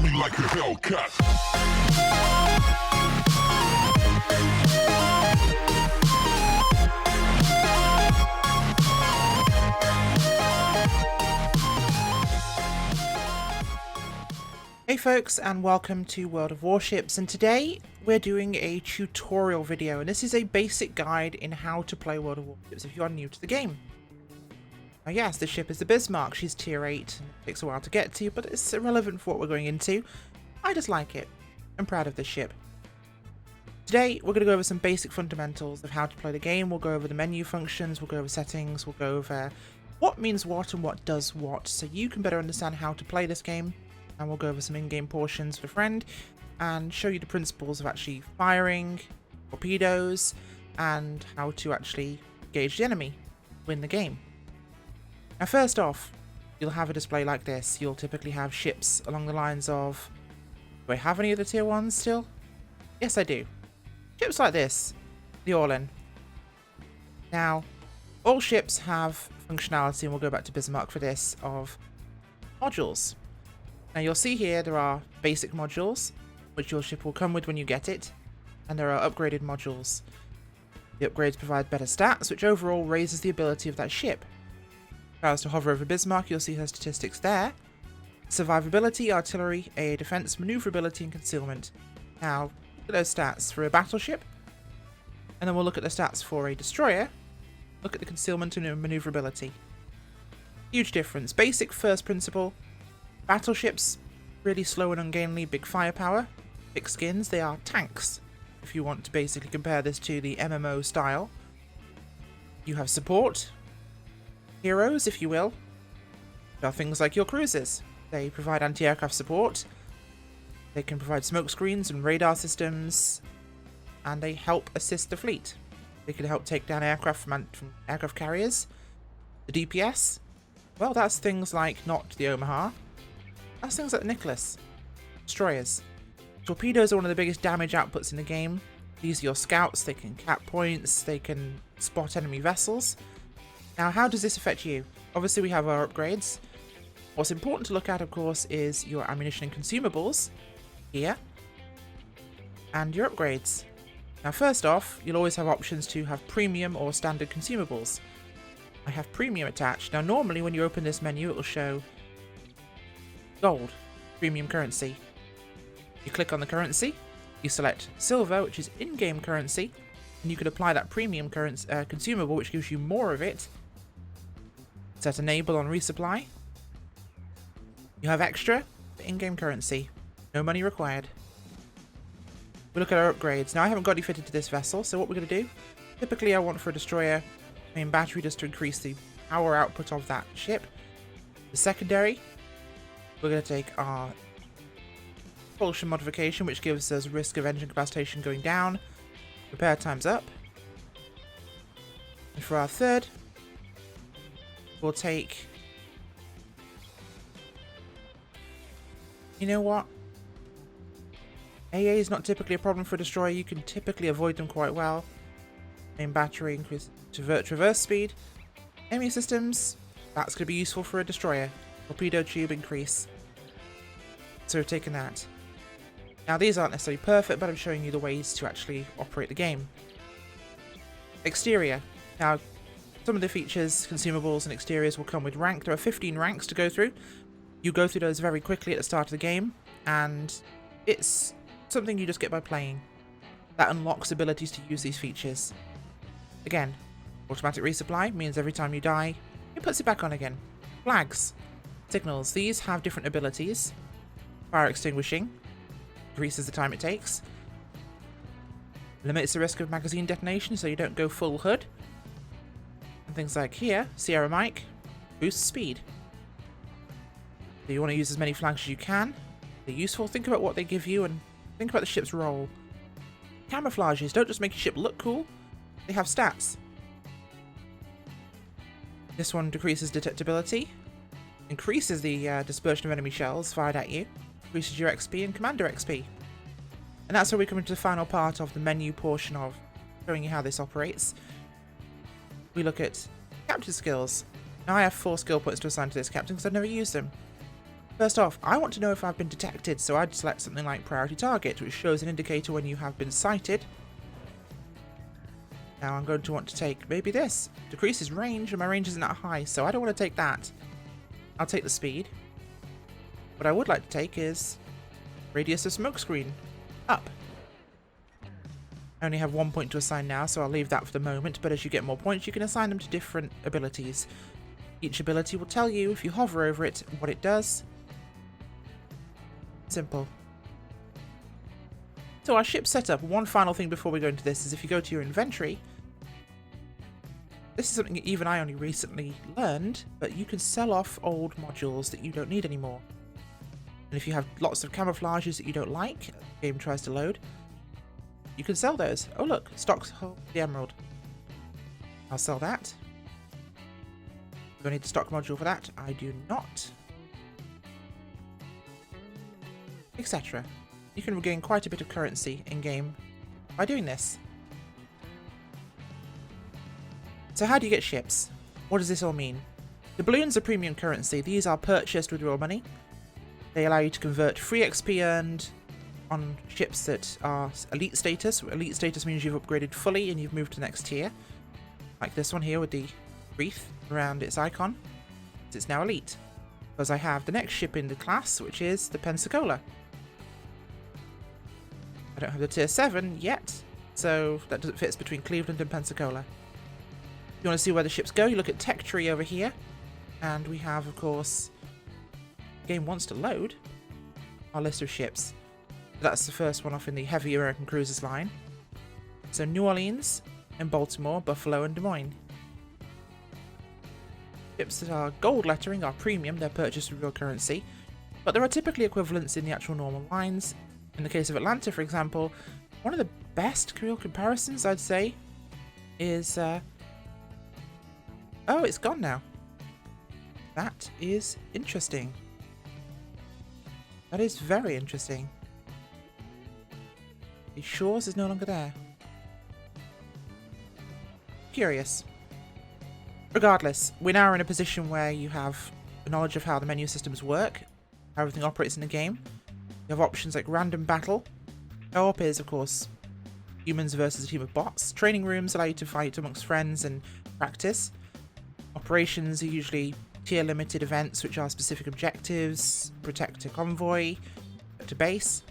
me like a Hellcat. Hey folks, and welcome to World of Warships, and today we're doing a tutorial video, and this is a basic guide in how to play World of Warships if you are new to the game. Now yes, the ship is the Bismarck. She's tier 8, and it takes a while to get to, but it's irrelevant for what we're going into. I just like it. I'm proud of this ship. Today we're going to go over some basic fundamentals of how to play the game. We'll go over the menu functions, we'll go over settings, we'll go over what means what and what does what, so you can better understand how to play this game. And we'll go over some in-game portions for friend and show you the principles of actually firing torpedoes and how to actually engage the enemy, win the game. Now first off, you'll have a display like this. You'll typically have ships along the lines of, do I have any of the tier 1s still? Yes I do. Ships like this, the All-In. Now, all ships have functionality, and we'll go back to Bismarck for this, of modules. Now you'll see here there are basic modules, which your ship will come with when you get it, and there are upgraded modules. The upgrades provide better stats, which overall raises the ability of that ship. If I was to hover over Bismarck, you'll see her statistics there. Survivability, artillery, AA defense, maneuverability, and concealment. Now, look at those stats for a battleship, and then we'll look at the stats for a destroyer. Look at the concealment and maneuverability. Huge difference. Basic first principle. Battleships, really slow and ungainly, big firepower, thick skins. They are tanks, if you want to basically compare this to the MMO style. You have support, heroes, if you will. There are things like your cruisers. They provide anti-aircraft support, they can provide smoke screens and radar systems, and they help assist the fleet. They can help take down aircraft from aircraft carriers. The DPS, well, that's things like not the Omaha. That's things like Nicholas. Destroyers. Torpedoes are one of the biggest damage outputs in the game. These are your scouts. They can cap points. They can spot enemy vessels. Now, how does this affect you? Obviously, we have our upgrades. What's important to look at, of course, is your ammunition and consumables here, and your upgrades. Now, first off, you'll always have options to have premium or standard consumables. I have premium attached. Now, normally when you open this menu, it will show gold, premium currency. You click on the currency, you select silver, which is in-game currency, and you can apply that premium currency consumable, which gives you more of it. Set enable on resupply. You have extra for in-game currency, no money required. We look at our upgrades. Now I haven't got any fitted to this vessel, so what we're going to do, typically I want for a destroyer main battery just to increase the power output of that ship. The secondary, we're going to take our propulsion modification, which gives us risk of engine capacitation going down, repair times up. And for our third, we'll take, you know what? AA is not typically a problem for a destroyer. You can typically avoid them quite well. Main battery increase to traverse speed. Enemy systems, that's going to be useful for a destroyer. Torpedo tube increase. So we've taken that. Now these aren't necessarily perfect, but I'm showing you the ways to actually operate the game. Exterior. Now some of the features, consumables and exteriors will come with rank. There are 15 ranks to go through. You go through those very quickly at the start of the game, and it's something you just get by playing. That unlocks abilities to use these features. Again, automatic resupply means every time you die, it puts it back on again. Flags. Signals. These have different abilities. Fire extinguishing. Increases the time it takes. Limits the risk of magazine detonation so you don't go full hood. And things like here, Sierra Mike, boosts speed. So you want to use as many flags as you can. They're useful. Think about what they give you and think about the ship's role. Camouflages don't just make your ship look cool, they have stats. This one decreases detectability, increases the dispersion of enemy shells fired at you, increases your XP and commander XP. And that's where we come into the final part of the menu portion of showing you how this operates. We look at captain skills. Now I have 4 skill points to assign to this captain because I've never used them. First off, I want to know if I've been detected, so I'd select something like Priority Target, which shows an indicator when you have been sighted. Now I'm going to want to take maybe this. Decreases range, and my range isn't that high, so I don't want to take that. I'll take the speed. What I would like to take is radius of smokescreen. Up. I only have 1 point to assign now, so I'll leave that for the moment, but as you get more points, you can assign them to different abilities. Each ability will tell you, if you hover over it, what it does. Simple. So our ship setup, one final thing before we go into this is if you go to your inventory, this is something that even I only recently learned, but you can sell off old modules that you don't need anymore. And if you have lots of camouflages that you don't like, the game tries to load, you can sell those. Oh look, stocks hold the emerald. I'll sell that. Do I need the stock module for that? I do not. Etc. You can regain quite a bit of currency in-game by doing this. So how do you get ships? What does this all mean? The balloons are premium currency. These are purchased with real money. They allow you to convert free XP earned on ships that are elite status. Elite status means you've upgraded fully and you've moved to the next tier. Like this one here with the wreath around its icon. It's now elite. Because I have the next ship in the class, which is the Pensacola. I don't have the tier 7 yet, so that doesn't fit between Cleveland and Pensacola. If you want to see where the ships go, you look at Tech Tree over here. And we have, of course, the game wants to load our list of ships. That's the first one off in the heavy American cruisers line. So New Orleans and Baltimore, Buffalo and Des Moines. Ships that are gold lettering are premium, they're purchased with real currency, but there are typically equivalents in the actual normal lines. In the case of Atlanta, for example, one of the best real comparisons, I'd say, is... oh, it's gone now. That is interesting. That is very interesting. The Shores is no longer there. Curious. Regardless, we're now in a position where you have a knowledge of how the menu systems work, how everything operates in the game. You have options like random battle. Co-op is, of course, humans versus a team of bots. Training rooms allow you to fight amongst friends and practice. Operations are usually tier limited events which are specific objectives, protect a convoy, protect a base.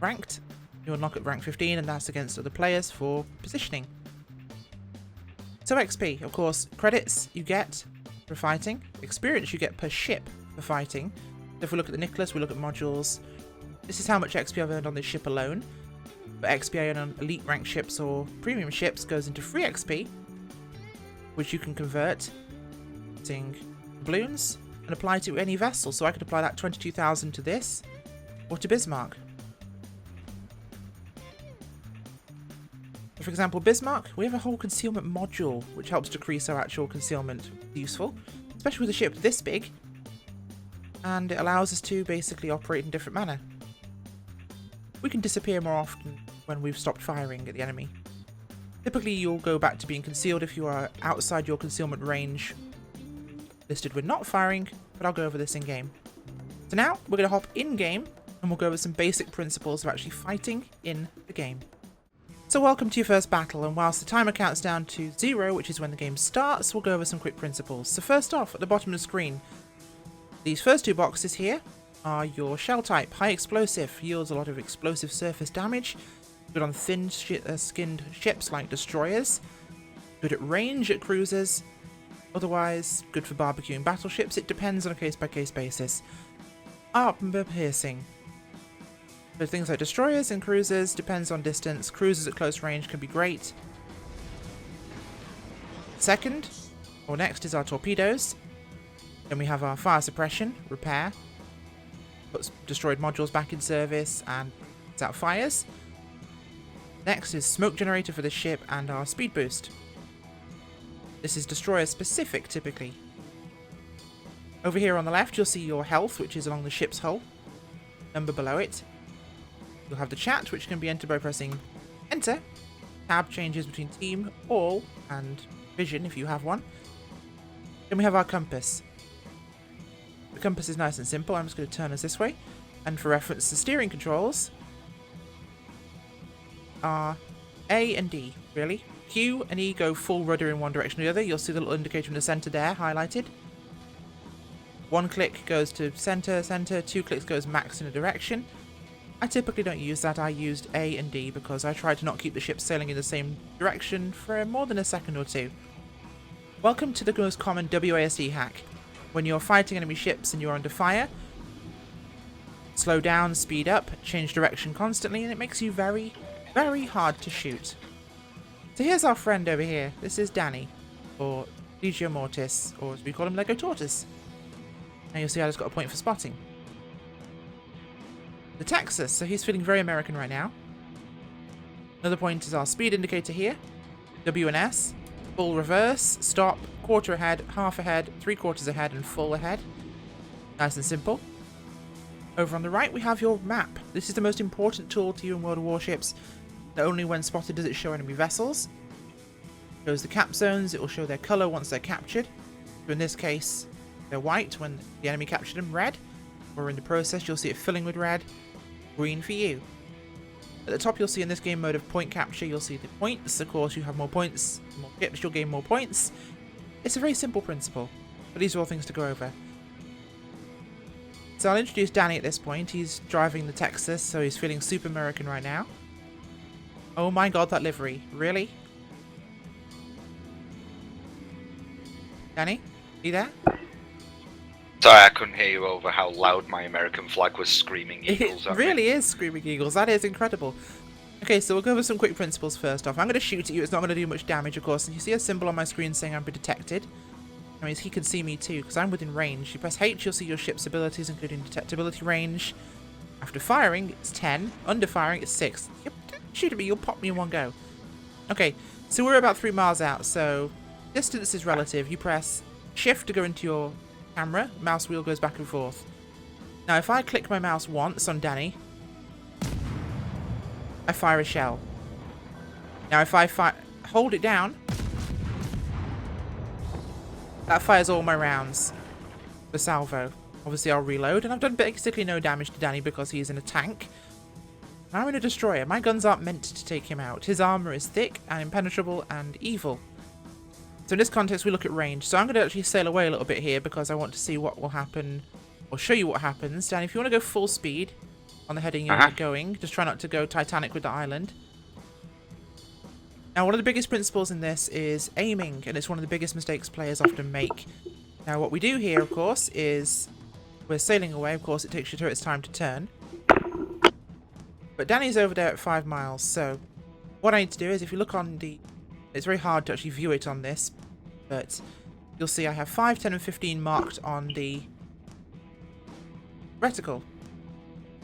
Ranked, you unlock at rank 15 and that's against other players for positioning. So XP, of course, credits you get for fighting, experience you get per ship for fighting. So if we look at the Nicholas, we look at modules. This is how much XP I've earned on this ship alone. But XP I earn on elite rank ships or premium ships goes into free XP, which you can convert using balloons and apply to any vessel. So I could apply that 22,000 to this or to Bismarck. For example, Bismarck, we have a whole concealment module which helps decrease our actual concealment. Useful, especially with a ship this big, and it allows us to basically operate in a different manner. We can disappear more often when we've stopped firing at the enemy. Typically you'll go back to being concealed if you are outside your concealment range listed with not firing, but I'll go over this in game. So now we're going to hop in game and we'll go over some basic principles of actually fighting in the game. So welcome to your first battle, and whilst the timer counts down to 0, which is when the game starts, we'll go over some quick principles. So first off, at the bottom of the screen, these first two boxes here are your shell type. High explosive, yields a lot of explosive surface damage. Good on thin-skinned ships like destroyers. Good at range at cruisers. Otherwise, good for barbecuing battleships. It depends on a case-by-case basis. Armor piercing. So things like destroyers and cruisers, depends on distance. Cruisers at close range can be great. Second, or next, is our torpedoes. Then we have our fire suppression, repair. Puts destroyed modules back in service and puts out fires. Next is smoke generator for the ship and our speed boost. This is destroyer specific typically. Over here on the left you'll see your health, which is along the ship's hull. Number below it. You'll have the chat, which can be entered by pressing enter. Tab changes between team, all, and vision if you have one. Then we have our compass. The compass is nice and simple. I'm just going to turn us this way. And for reference, the steering controls are A and D, really. Q and E go full rudder in one direction or the other. You'll see the little indicator in the center there, highlighted. One click goes to center, center. 2 clicks goes max in a direction. I typically don't use that. I used A and D because I try to not keep the ship sailing in the same direction for more than a second or two. Welcome to the most common WASD hack. When you're fighting enemy ships and you're under fire, slow down, speed up, change direction constantly, and it makes you very, very hard to shoot. So here's our friend over here. This is Danny, or Legio Mortis, or as we call him, Lego Tortoise. Now you'll see I just got a point for spotting. The Texas, so he's feeling very American right now. Another point is our speed indicator here. W and S, full reverse, stop, quarter ahead, half ahead, 3/4 ahead, and full ahead. Nice and simple. Over on the right we have your map. This is the most important tool to you in World of Warships. Not only when spotted does it show enemy vessels, it shows the cap zones, it will show their colour once they're captured. So in this case, they're white when the enemy captured them, red. Or in the process you'll see it filling with red, green for you. At the top you'll see in this game mode of point capture, you'll see the points. Of course, you have more points, more ships, you'll gain more points. It's a very simple principle, but these are all things to go over. So I'll introduce Danny at this point. He's driving the Texas, so he's feeling super American right now. Oh my god, that livery. Really? Danny? You there? Sorry, I couldn't hear you over how loud my American flag was screaming eagles It really is screaming eagles. That is incredible. Okay, so we'll go over some quick principles first off. I'm going to shoot at you. It's not going to do much damage, of course. And you see a symbol on my screen saying I'm detected. That means he can see me too, because I'm within range. You press H, you'll see your ship's abilities, including detectability range. After firing, it's 10. Under firing, it's 6. Yep, shoot at me, you'll pop me in one go. Okay, so we're about 3 miles out, so distance is relative. You press Shift to go into your camera. Mouse wheel goes back and forth. Now, if I click my mouse once on Danny, I fire a shell. Now, if I hold it down, that fires all my rounds. The salvo. Obviously, I'll reload, and I've done basically no damage to Danny because he's in a tank. I'm in a destroyer. My guns aren't meant to take him out. His armor is thick and impenetrable and evil. So in this context, we look at range. So I'm going to actually sail away a little bit here because I want to see what will happen, or show you what happens. Danny, if you want to go full speed on the heading you're going, just try not to go Titanic with the island. Now, one of the biggest principles in this is aiming, and it's one of the biggest mistakes players often make. Now, what we do here, of course, is we're sailing away. Of course, it takes your turret's time to turn. But Danny's over there at 5 miles, so what I need to do is, if you look on the... It's very hard to actually view it on this, but you'll see I have 5, 10, and 15 marked on the reticle.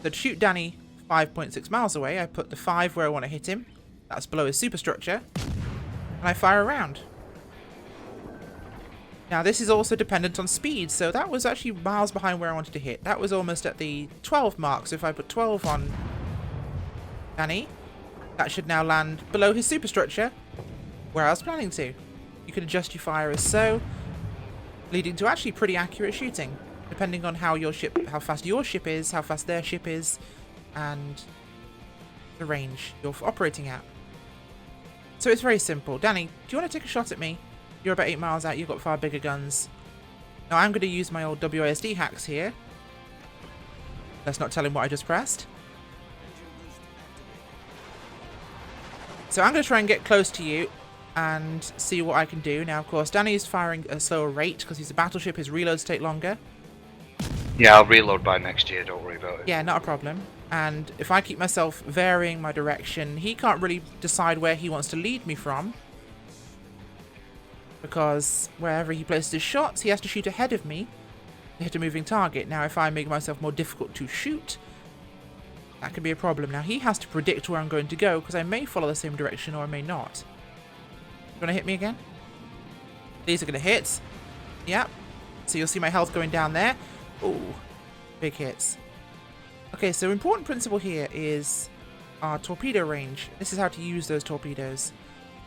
So to shoot Danny 5.6 miles away, I put the 5 where I want to hit him. That's below his superstructure. And I fire a round. Now, this is also dependent on speed, so that was actually miles behind where I wanted to hit. That was almost at the 12 mark, so if I put 12 on Danny, that should now land below his superstructure, where I was planning to. You can adjust your fire as so, leading to actually pretty accurate shooting, depending on how fast your ship is, how fast their ship is, and the range you're operating at. So it's very simple. Danny, do you want to take a shot at me? You're about 8 miles out, you've got far bigger guns. Now I'm going to use my old WASD hacks here. Let's not tell him what I just pressed. So I'm going to try and get close to you and see what I can do. Now, of course, Danny is firing at a slower rate because he's a battleship. His reloads take longer. Yeah, I'll reload by next year, don't worry about it. Yeah, not a problem. And if I keep myself varying my direction, he can't really decide where he wants to lead me from. Because wherever he places his shots, he has to shoot ahead of me to hit a moving target. Now, if I make myself more difficult to shoot, that could be a problem. Now, he has to predict where I'm going to go, because I may follow the same direction or I may not. You want to hit me again? These are going to hit. Yep. So you'll see my health going down there. Ooh, big hits. Okay, so important principle here is our torpedo range. This is how to use those torpedoes.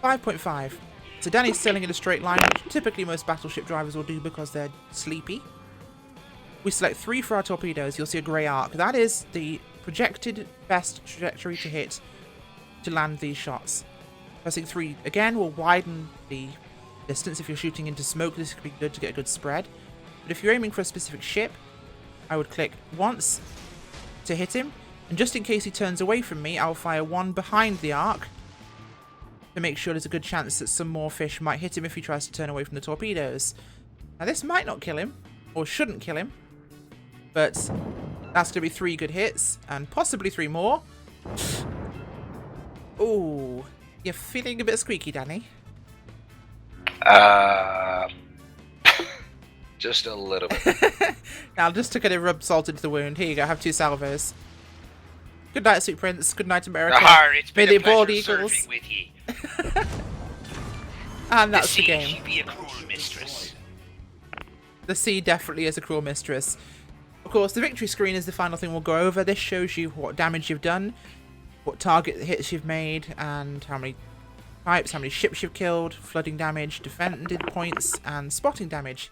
5.5. So Danny's sailing in a straight line, which typically most battleship drivers will do because they're sleepy. we select 3 for our torpedoes, you'll see a grey arc. That is the projected best trajectory to hit to land these shots. Pressing 3 again will widen the distance. If you're shooting into smoke, this could be good to get a good spread. But if you're aiming for a specific ship, I would click once to hit him. And just in case he turns away from me, I'll fire 1 behind the arc to make sure there's a good chance that some more fish might hit him if he tries to turn away from the torpedoes. Now this might not kill him, or shouldn't kill him, but that's going to be 3 good hits, and possibly 3 more. Ooh, you're feeling a bit squeaky, Danny. Just a little bit. Now, just to kind of rub salt into the wound, here you go, have 2 salvos. Good night, Sweet Prince. Good night, America. It's May been they a bald pleasure eagles. serving with ye. And that's the sea, game. she be a cruel mistress. The sea definitely is a cruel mistress. Of course, the victory screen is the final thing we'll go over. This shows you what damage you've done, what target hits you've made, and how many types, how many ships you've killed, flooding damage, defended points, and spotting damage.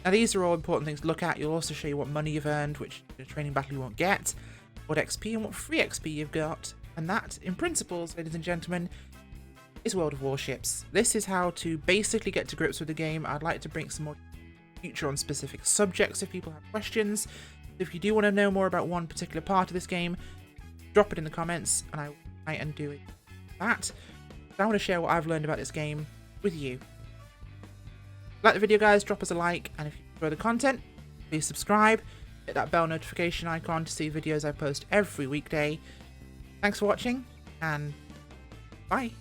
Now these are all important things to look at. You'll also show you what money you've earned, which in a training battle you won't get, what XP and what free XP you've got. And that, in principles, ladies and gentlemen, is World of Warships. This is how to basically get to grips with the game. I'd like to bring some more future on specific subjects if people have questions. If you do want to know more about one particular part of this game, drop it in the comments and I will try and do it. That, I want to share what I've learned about this game with you. Like the video, guys, drop us a like, and if you enjoy the content, please subscribe, hit that bell notification icon to see videos I post every weekday. Thanks for watching, and bye.